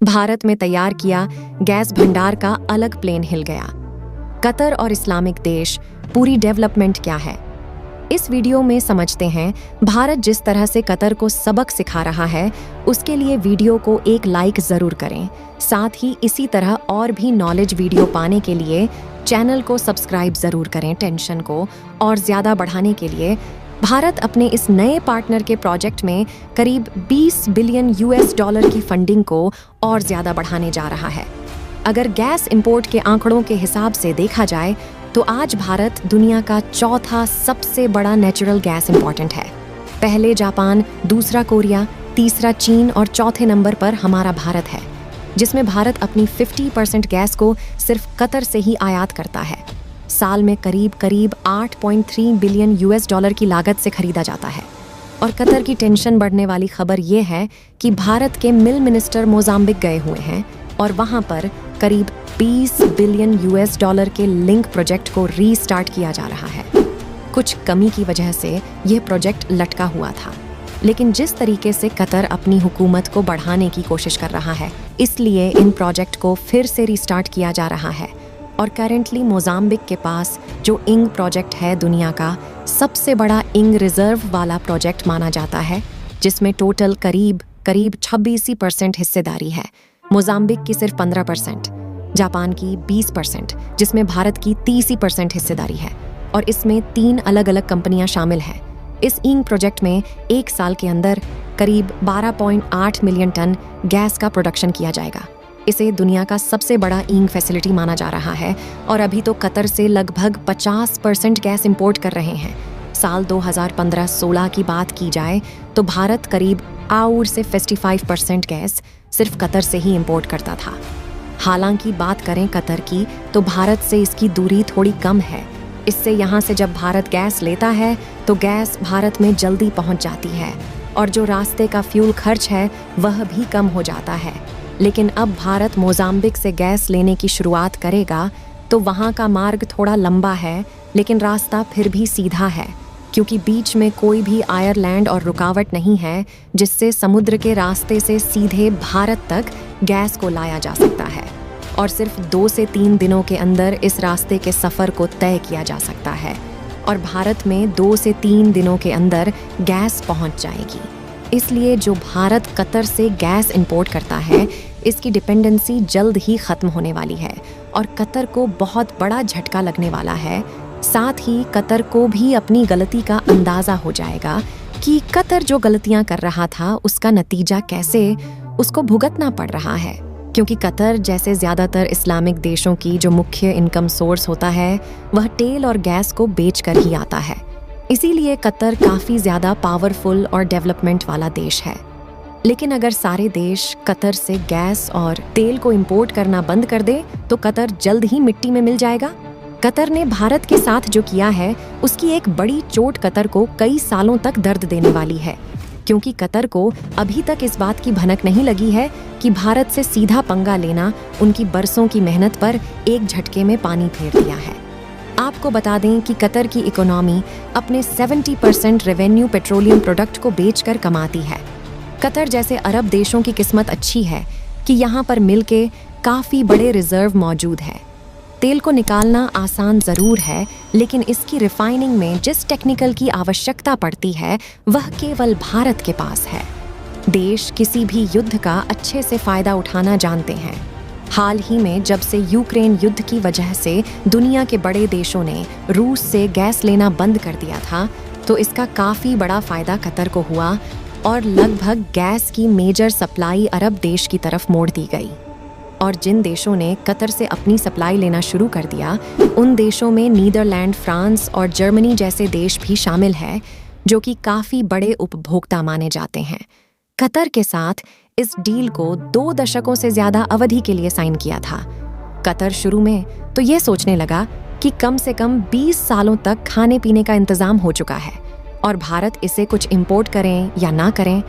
भारत में तैयार किया गैस भंडार का अलग प्लेन हिल गया। कतर और इस्लामिक देश, पूरी डेवलपमेंट क्या है? इस वीडियो में समझते हैं। भारत जिस तरह से कतर को सबक सिखा रहा है, उसके लिए वीडियो को एक लाइक जरूर करें। साथ ही इसी तरह और भी नॉलेज वीडियो पाने के लिए चैनल को सब्सक्राइब जरूर करें। टेंशन को और ज्यादा बढ़ाने के लिए भारत अपने इस नए पार्टनर के प्रोजेक्ट में करीब 20 बिलियन US$ की फंडिंग को और ज्यादा बढ़ाने जा रहा है। अगर गैस इंपोर्ट के आंकड़ों के हिसाब से देखा जाए तो आज भारत दुनिया का चौथा सबसे बड़ा नेचुरल गैस इंपोर्टेंट है। पहले जापान, दूसरा कोरिया, तीसरा चीन और चौथे नंबर पर हमारा भारत है, जिसमें भारत अपनी 50% गैस को सिर्फ कतर से ही आयात करता है। साल में करीब 8.3 बिलियन US$ की लागत से खरीदा जाता है। और कतर की टेंशन बढ़ने वाली खबर ये है कि भारत के मिल मिनिस्टर मोजाम्बिक गए हुए हैं और वहां पर करीब 20 बिलियन US$ के लिंक प्रोजेक्ट को रीस्टार्ट किया जा रहा है। कुछ कमी की वजह से यह प्रोजेक्ट लटका हुआ था, लेकिन जिस तरीके से कतर अपनी हुकूमत को बढ़ाने की कोशिश कर रहा है, इसलिए इन प्रोजेक्ट को फिर से रीस्टार्ट किया जा रहा है। और करेंटली मोजाम्बिक के पास जो इंग प्रोजेक्ट है दुनिया का सबसे बड़ा इंग रिजर्व वाला प्रोजेक्ट माना जाता है, जिसमें टोटल करीब 26% हिस्सेदारी है। मोजाम्बिक की सिर्फ 15%, जापान की 20%, जिसमें भारत की 30% हिस्सेदारी है। और इसमें 3 अलग अलग कंपनियां शामिल हैं। इस इंग प्रोजेक्ट में एक साल के अंदर करीब 12.8 मिलियन टन गैस का प्रोडक्शन किया जाएगा। इसे दुनिया का सबसे बड़ा इंग फैसिलिटी माना जा रहा है और अभी तो कतर से लगभग 50% गैस इंपोर्ट कर रहे हैं। साल 2015-16 की बात की जाए तो भारत करीब और से 55% गैस सिर्फ कतर से ही इंपोर्ट करता था। हालांकि बात करें कतर की तो भारत से इसकी दूरी थोड़ी कम है। इससे यहाँ से जब भारत गैस लेता है तो गैस भारत में जल्दी पहुँच जाती है और जो रास्ते का फ्यूल खर्च है वह भी कम हो जाता है। लेकिन अब भारत मोजाम्बिक से गैस लेने की शुरुआत करेगा तो वहाँ का मार्ग थोड़ा लंबा है, लेकिन रास्ता फिर भी सीधा है, क्योंकि बीच में कोई भी आयरलैंड और रुकावट नहीं है जिससे समुद्र के रास्ते से सीधे भारत तक गैस को लाया जा सकता है। और सिर्फ 2 से 3 दिनों के अंदर इस रास्ते के सफ़र को तय किया जा सकता है और भारत में 2 से 3 दिनों के अंदर गैस पहुंच जाएगी। इसलिए जो भारत कतर से गैस इंपोर्ट करता है, इसकी डिपेंडेंसी जल्द ही ख़त्म होने वाली है और कतर को बहुत बड़ा झटका लगने वाला है। साथ ही कतर को भी अपनी गलती का अंदाज़ा हो जाएगा कि कतर जो गलतियां कर रहा था उसका नतीजा कैसे उसको भुगतना पड़ रहा है, क्योंकि कतर जैसे ज़्यादातर इस्लामिक देशों की जो मुख्य इनकम सोर्स होता है वह तेल और गैस को बेचकर ही आता है। इसीलिए कतर काफ़ी ज़्यादा पावरफुल और डेवलपमेंट वाला देश है। लेकिन अगर सारे देश कतर से गैस और तेल को इंपोर्ट करना बंद कर दे तो कतर जल्द ही मिट्टी में मिल जाएगा। कतर ने भारत के साथ जो किया है उसकी एक बड़ी चोट कतर को कई सालों तक दर्द देने वाली है, क्योंकि कतर को अभी तक इस बात की भनक नहीं लगी है कि भारत से सीधा पंगा लेना उनकी बरसों की मेहनत पर एक झटके में पानी फेर दिया है। आपको बता दें कि कतर की इकोनॉमी अपने 70% रेवेन्यू पेट्रोलियम प्रोडक्ट को बेचकर कमाती है। कतर जैसे अरब देशों की किस्मत अच्छी है कि यहाँ पर मिल के काफ़ी बड़े रिजर्व मौजूद है। तेल को निकालना आसान ज़रूर है, लेकिन इसकी रिफाइनिंग में जिस टेक्निकल की आवश्यकता पड़ती है वह केवल भारत के पास है। देश किसी भी युद्ध का अच्छे से फ़ायदा उठाना जानते हैं। हाल ही में जब से यूक्रेन युद्ध की वजह से दुनिया के बड़े देशों ने रूस से गैस लेना बंद कर दिया था, तो इसका काफ़ी बड़ा फ़ायदा कतर को हुआ और लगभग गैस की मेजर सप्लाई अरब देश की तरफ मोड़ दी गई। और जिन देशों ने कतर से अपनी सप्लाई लेना शुरू कर दिया, उन देशों में नीदरलैंड, फ्रांस और जर्मनी जैसे देश भी शामिल हैं, जो कि काफ़ी बड़े उपभोक्ता माने जाते हैं। कतर के साथ इस डील को 2 दशकों से ज़्यादा अवधि के लिए साइन किया था। कतर शुरू में तो ये सोचने लगा कि कम से कम 20 सालों तक खाने पीने का इंतज़ाम हो चुका है और भारत इसे कुछ इंपोर्ट करें या ना करें,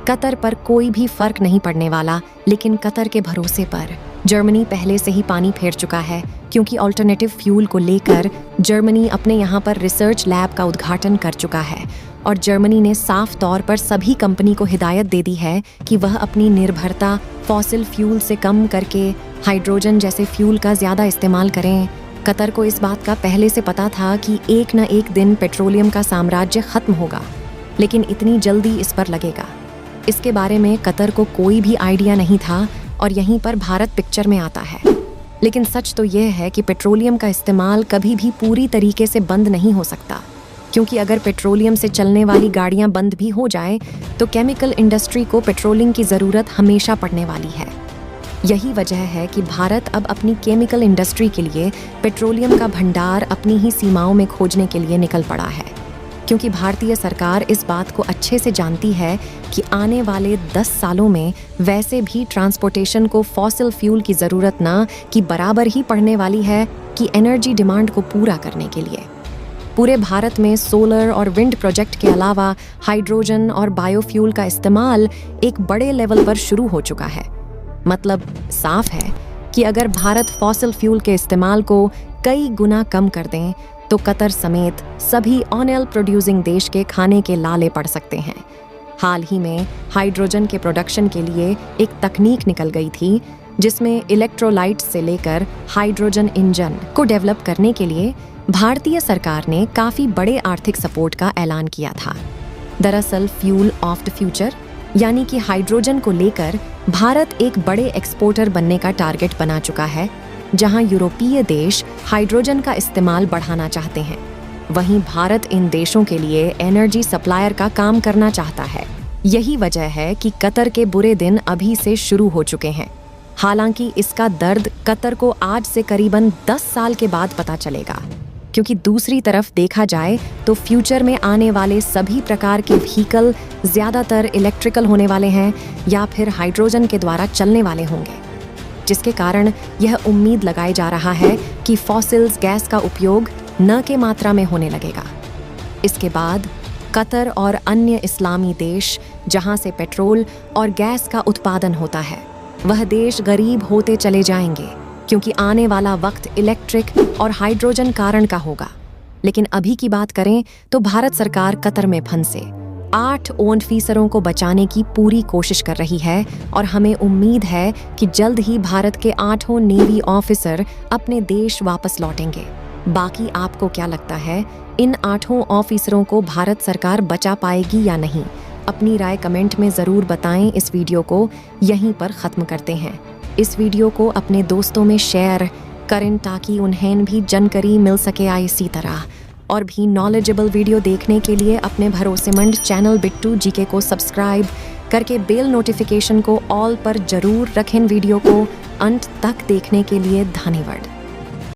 कतर पर कोई भी फर्क नहीं पड़ने वाला। लेकिन कतर के भरोसे पर जर्मनी पहले से ही पानी फेर चुका है क्योंकि ऑल्टरनेटिव फ्यूल को लेकर जर्मनी अपने यहाँ पर रिसर्च लैब का उद्घाटन कर चुका है और जर्मनी ने साफ तौर पर सभी कंपनी को हिदायत दे दी है कि वह अपनी निर्भरता फॉसिल फ्यूल से कम करके हाइड्रोजन जैसे फ्यूल का ज़्यादा इस्तेमाल करें। कतर को इस बात का पहले से पता था कि एक न एक दिन पेट्रोलियम का साम्राज्य खत्म होगा, लेकिन इतनी जल्दी इस पर लगेगा, इसके बारे में कतर को कोई भी आइडिया नहीं था और यहीं पर भारत पिक्चर में आता है। लेकिन सच तो यह है कि पेट्रोलियम का इस्तेमाल कभी भी पूरी तरीके से बंद नहीं हो सकता, क्योंकि अगर पेट्रोलियम से चलने वाली गाड़ियां बंद भी हो जाएं, तो केमिकल इंडस्ट्री को पेट्रोलिंग की ज़रूरत हमेशा पड़ने वाली है। यही वजह है कि भारत अब अपनी केमिकल इंडस्ट्री के लिए पेट्रोलियम का भंडार अपनी ही सीमाओं में खोजने के लिए निकल पड़ा है, क्योंकि भारतीय सरकार इस बात को अच्छे से जानती है कि आने वाले 10 सालों में वैसे भी ट्रांसपोर्टेशन को फॉसिल फ्यूल की ज़रूरत ना कि बराबर ही पड़ने वाली है कि एनर्जी डिमांड को पूरा करने के लिए। पूरे भारत में सोलर और विंड प्रोजेक्ट के अलावा हाइड्रोजन और बायोफ्यूल का इस्तेमाल एक बड़े लेवल पर शुरू हो चुका है। मतलब साफ है कि अगर भारत फॉसिल फ्यूल के इस्तेमाल को कई गुना कम कर दें तो कतर समेत सभी ऑयल प्रोड्यूसिंग देश के खाने के लाले पड़ सकते हैं। हाल ही में हाइड्रोजन के प्रोडक्शन के लिए एक तकनीक निकल गई थी जिसमें इलेक्ट्रोलाइट से लेकर हाइड्रोजन इंजन को डेवलप करने के लिए भारतीय सरकार ने काफ़ी बड़े आर्थिक सपोर्ट का ऐलान किया था। दरअसल फ्यूल ऑफ द फ्यूचर यानी कि हाइड्रोजन को लेकर भारत एक बड़े एक्सपोर्टर बनने का टारगेट बना चुका है, जहां यूरोपीय देश हाइड्रोजन का इस्तेमाल बढ़ाना चाहते हैं, वहीं भारत इन देशों के लिए एनर्जी सप्लायर का काम करना चाहता है। यही वजह है कि कतर के बुरे दिन अभी से शुरू हो चुके हैं। हालांकि इसका दर्द कतर को आज से करीबन 10 साल के बाद पता चलेगा, क्योंकि दूसरी तरफ देखा जाए तो फ्यूचर में आने वाले सभी प्रकार के व्हीकल ज़्यादातर इलेक्ट्रिकल होने वाले हैं या फिर हाइड्रोजन के द्वारा चलने वाले होंगे, जिसके कारण यह उम्मीद लगाई जा रहा है कि फॉसिल्स गैस का उपयोग न के मात्रा में होने लगेगा। इसके बाद कतर और अन्य इस्लामी देश जहां से पेट्रोल और गैस का उत्पादन होता है, वह देश गरीब होते चले जाएंगे, क्योंकि आने वाला वक्त इलेक्ट्रिक और हाइड्रोजन कारण का होगा। लेकिन अभी की बात करें तो भारत सरकार कतर में फंसे 8 ऑफिसरों को बचाने की पूरी कोशिश कर रही है और हमें उम्मीद है कि जल्द ही भारत के 8 नेवी ऑफिसर अपने देश वापस लौटेंगे। बाकी आपको क्या लगता है, इन 8 ऑफिसरों को भारत सरकार बचा पाएगी या नहीं? अपनी राय कमेंट में ज़रूर बताएं। इस वीडियो को यहीं पर ख़त्म करते हैं। इस वीडियो को अपने दोस्तों में शेयर करें ताकि उन्हें भी जानकारी मिल सके इसी तरह। और भी नॉलेजेबल वीडियो देखने के लिए अपने भरोसेमंद चैनल बिट्टू जीके को सब्सक्राइब करके बेल नोटिफिकेशन को ऑल पर जरूर रखें। वीडियो को अंत तक देखने के लिए धन्यवाद।